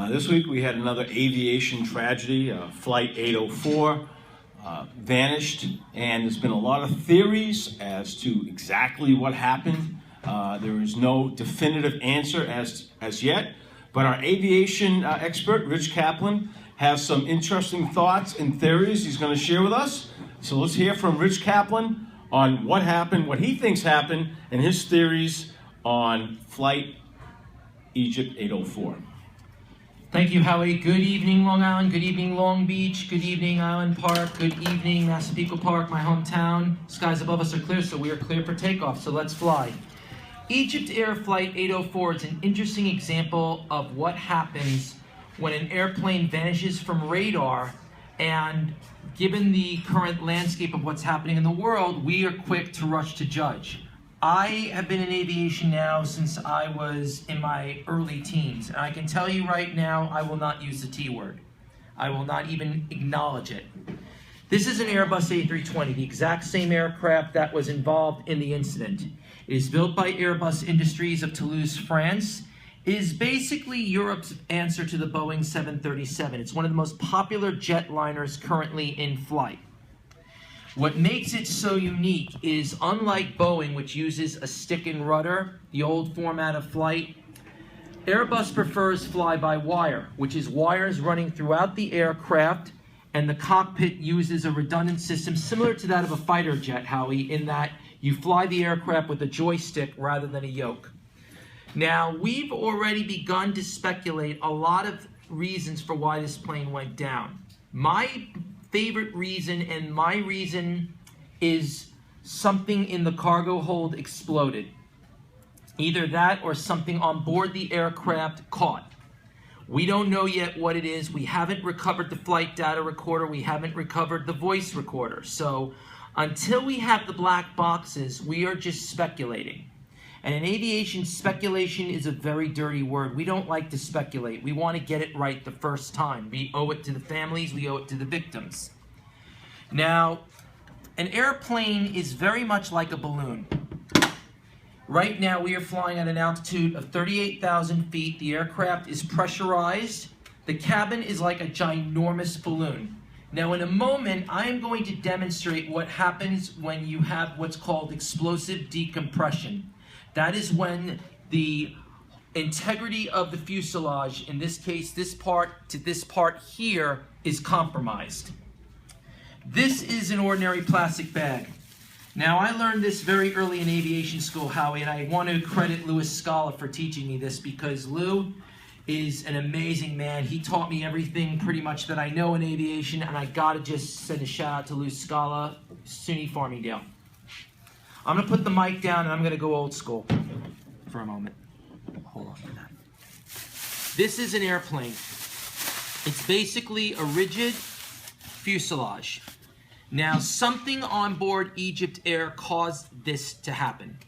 This week we had another aviation tragedy. Flight 804 vanished, and there's been a lot of theories as to exactly what happened. There is no definitive answer as yet, but our aviation expert, Rich Kaplan, has some interesting thoughts and theories he's going to share with us. So let's hear from Rich Kaplan on what happened, what he thinks happened, and his theories on Flight Egypt 804. Thank you, Howie. Good evening, Long Island. Good evening, Long Beach. Good evening, Island Park. Good evening, Massapequa Park, my hometown. Skies above us are clear, so we are clear for takeoff, so let's fly. EgyptAir Flight 804 is an interesting example of what happens when an airplane vanishes from radar, and given the current landscape of what's happening in the world, we are quick to rush to judge. I have been in aviation now since I was in my early teens, and I can tell you right now, I will not use the T word. I will not even acknowledge it. This is an Airbus A320, the exact same aircraft that was involved in the incident. It is built by Airbus Industries of Toulouse, France. It is basically Europe's answer to the Boeing 737. It's one of the most popular jetliners currently in flight. What makes it so unique is, unlike Boeing, which uses a stick and rudder, the old format of flight, Airbus prefers fly-by-wire, which is wires running throughout the aircraft, and the cockpit uses a redundant system similar to that of a fighter jet, Howie, in that you fly the aircraft with a joystick rather than a yoke. Now, we've already begun to speculate a lot of reasons for why this plane went down. My favorite reason, and my reason, is something in the cargo hold exploded. Either that or something on board the aircraft caught. We don't know yet what it is. We haven't recovered the flight data recorder. We haven't recovered the voice recorder. So until we have the black boxes, we are just speculating. And in aviation, speculation is a very dirty word. We don't like to speculate. We want to get it right the first time. We owe it to the families. We owe it to the victims. Now, an airplane is very much like a balloon. Right now, we are flying at an altitude of 38,000 feet. The aircraft is pressurized. The cabin is like a ginormous balloon. Now, in a moment, I am going to demonstrate what happens when you have what's called explosive decompression. That is when the integrity of the fuselage, in this case, this part to this part here, is compromised. This is an ordinary plastic bag. Now, I learned this very early in aviation school, Howie, and I want to credit Louis Scala for teaching me this, because Lou is an amazing man. He taught me everything pretty much that I know in aviation, and I gotta just send a shout out to Louis Scala, SUNY Farmingdale. I'm going to put the mic down, and I'm going to go old school for a moment. Hold on for that. This is an airplane. It's basically a rigid fuselage. Now, something on board EgyptAir caused this to happen.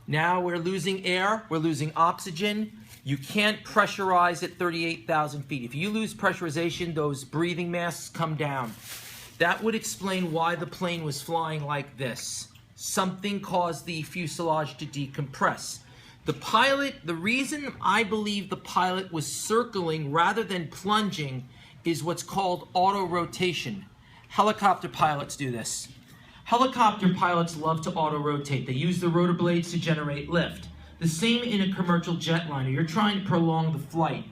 Now we're losing air. We're losing oxygen. You can't pressurize at 38,000 feet. If you lose pressurization, those breathing masks come down. That would explain why the plane was flying like this. Something caused the fuselage to decompress. The pilot, the reason I believe the pilot was circling rather than plunging is what's called auto-rotation. Helicopter pilots do this. Helicopter pilots love to auto-rotate. They use the rotor blades to generate lift. The same in a commercial jetliner. You're trying to prolong the flight.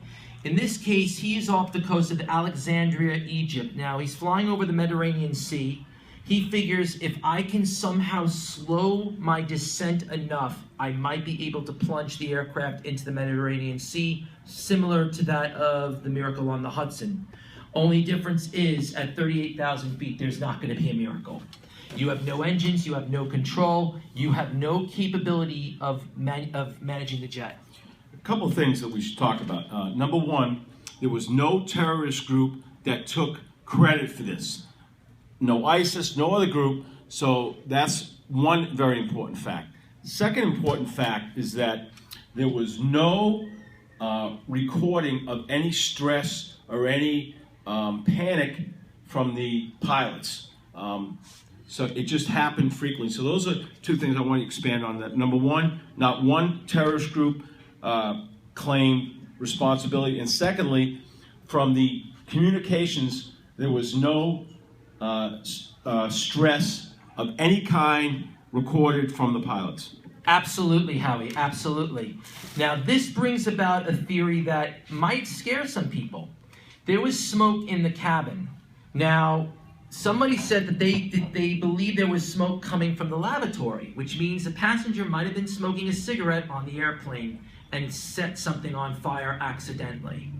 In this case, he is off the coast of Alexandria, Egypt. Now, he's flying over the Mediterranean Sea. He figures if I can somehow slow my descent enough, I might be able to plunge the aircraft into the Mediterranean Sea, similar to that of the Miracle on the Hudson. Only difference is, at 38,000 feet, there's not going to be a miracle. You have no engines, you have no control, you have no capability of managing the jet. A couple of things that we should talk about. Number one, there was no terrorist group that took credit for this. No ISIS, no other group, so that's one very important fact. The second important fact is that there was no recording of any stress or any panic from the pilots. So it just happened frequently. So those are two things I want to expand on. That number one, not one terrorist group claimed responsibility. And secondly, from the communications, there was no stress of any kind recorded from the pilots. Absolutely, Howie, absolutely. Now, this brings about a theory that might scare some people. There was smoke in the cabin. Now, somebody said that they believe there was smoke coming from the lavatory, which means the passenger might have been smoking a cigarette on the airplane and set something on fire accidentally.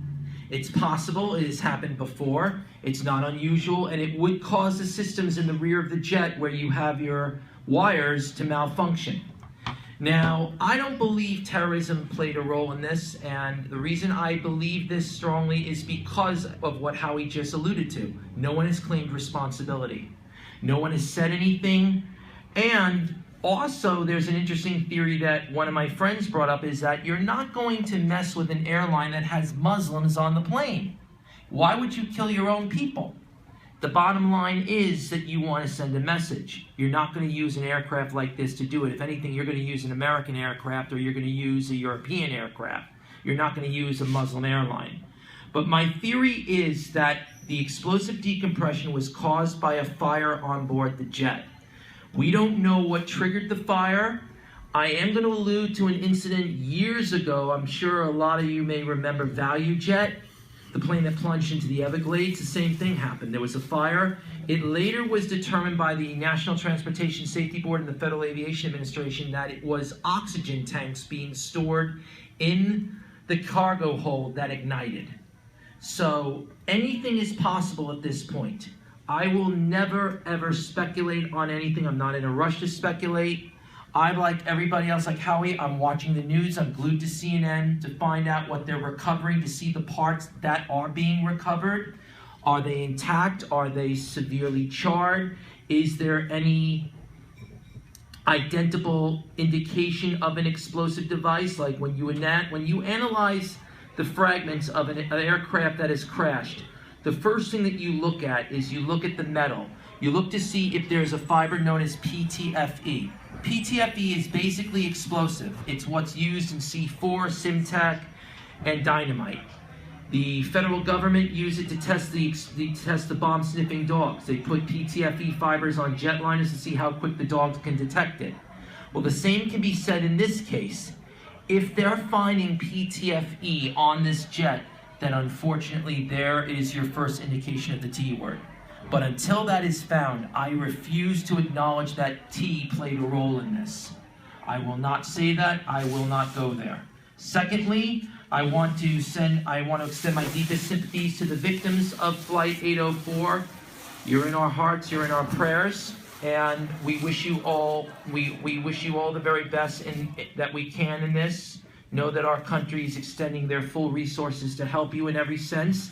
It's possible, it has happened before, it's not unusual, and it would cause the systems in the rear of the jet where you have your wires to malfunction. Now, I don't believe terrorism played a role in this, and the reason I believe this strongly is because of what Howie just alluded to. No one has claimed responsibility. No one has said anything, and also there's an interesting theory that one of my friends brought up is that you're not going to mess with an airline that has Muslims on the plane. Why would you kill your own people? The bottom line is that you want to send a message. You're not going to use an aircraft like this to do it. If anything, you're going to use an American aircraft or you're going to use a European aircraft. You're not going to use a Muslim airline. But my theory is that the explosive decompression was caused by a fire on board the jet. We don't know what triggered the fire. I am going to allude to an incident years ago. I'm sure a lot of you may remember ValueJet, the plane that plunged into the Everglades. The same thing happened. There was a fire. It later was determined by the National Transportation Safety Board and the Federal Aviation Administration that it was oxygen tanks being stored in the cargo hold that ignited. So anything is possible at this point. I will never, ever speculate on anything. I'm not in a rush to speculate. I, like everybody else, like Howie, I'm watching the news. I'm glued to CNN to find out what they're recovering, to see the parts that are being recovered. Are they intact? Are they severely charred? Is there any identifiable indication of an explosive device? Like when you analyze the fragments of an aircraft that has crashed, the first thing that you look at is you look at the metal. You look to see if there's a fiber known as PTFE. PTFE is basically explosive. It's what's used in C4, Simtac, and dynamite. The federal government used it to test the bomb-sniffing dogs. They put PTFE fibers on jetliners to see how quick the dogs can detect it. Well, the same can be said in this case. If they're finding PTFE on this jet, then unfortunately there is your first indication of the T word. But until that is found, I refuse to acknowledge that T played a role in this. I will not say that. I will not go there. Secondly, I want to extend my deepest sympathies to the victims of Flight 804. You're in our hearts, you're in our prayers, and we wish you all the very best that we can in this. Know that our country is extending their full resources to help you in every sense.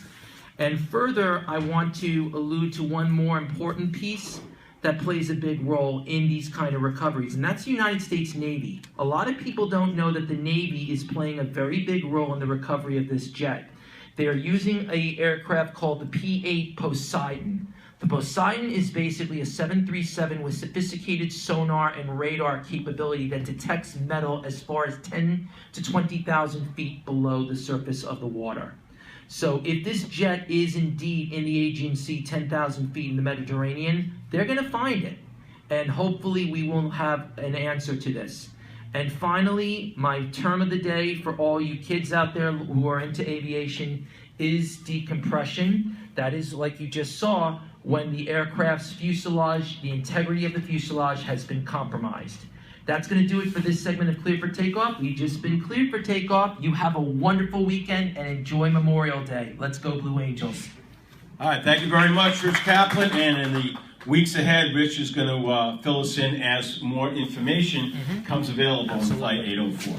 And further, I want to allude to one more important piece that plays a big role in these kind of recoveries, and that's the United States Navy. A lot of people don't know that the Navy is playing a very big role in the recovery of this jet. They are using an aircraft called the P-8 Poseidon. The Poseidon is basically a 737 with sophisticated sonar and radar capability that detects metal as far as 10 to 20,000 feet below the surface of the water. So if this jet is indeed in the Aegean Sea, 10,000 feet in the Mediterranean, they're going to find it. And hopefully we will have an answer to this. And finally, my term of the day for all you kids out there who are into aviation is decompression. That is, like you just saw, when the aircraft's fuselage, the integrity of the fuselage has been compromised. That's going to do it for this segment of Clear for Takeoff. We've just been cleared for takeoff. You have a wonderful weekend and enjoy Memorial Day. Let's go Blue Angels. All right, thank you very much, Rich Kaplan. And in the weeks ahead, Rich is going to fill us in as more information comes available on Flight 804.